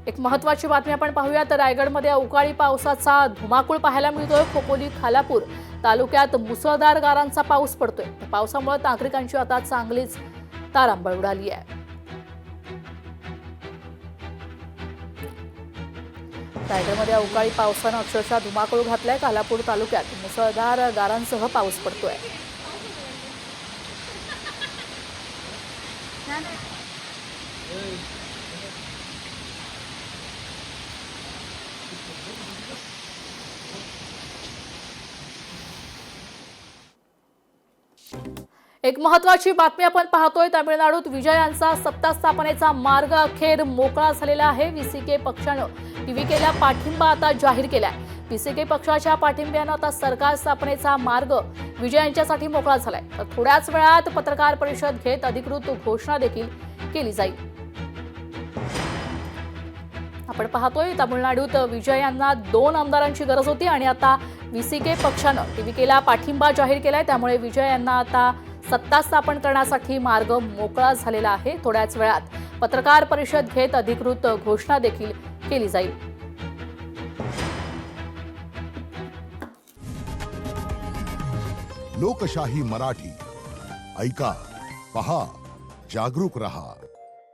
एक महत्त्वाची बातमी आपण पाहूया तर रायगडमध्ये अवकाळी पावसाचा धुमाकूळ पाहायला मिळतोय। खोपोली खालापूर तालुक्यात मुसळधार गारांचा पाऊस पडतोय। पावसामुळे नागरिकांची आता चांगलीच तारांबळ उडाली आहे। रायगडमध्ये अवकाळी पावसानं अक्षरशः धुमाकूळ घातलाय। खालापूर तालुक्यात मुसळधार गारांसह पाऊस पडतोय। एक महत्त्वाची बातमी आपण पाहतोय। तामिळनाडूत विजय यांचा सत्ता स्थापनेचा मार्ग अखेर मोकळा झालेला आहे। व्हीसीके पक्षानं टीव्हीकेला पाठिंबा आता जाहीर केलाय। व्हीसीके पक्षाच्या पाठिंब्यानं आता सरकार स्थापनेचा मार्ग विजय यांच्यासाठी मोकळा झालाय। तर थोड्याच वेळात पत्रकार परिषद घेत अधिकृत घोषणा देखील केली जाईल। आपण पाहतोय तामिळनाडूत विजय यांना 2 आमदारांची गरज होती आणि आता व्हीसीके पक्षानं टीव्हीकेला पाठिंबा जाहीर केलाय। त्यामुळे विजय यांना आता सत्ता स्थापन करण्यासाठी मार्ग मोकळा झालेला आहे। थोड्याच वेळात पत्रकार परिषद घेत अधिकृत घोषणा देखील केली जाईल। लोकशाही मराठी ऐका, पहा, जागरूक रहा।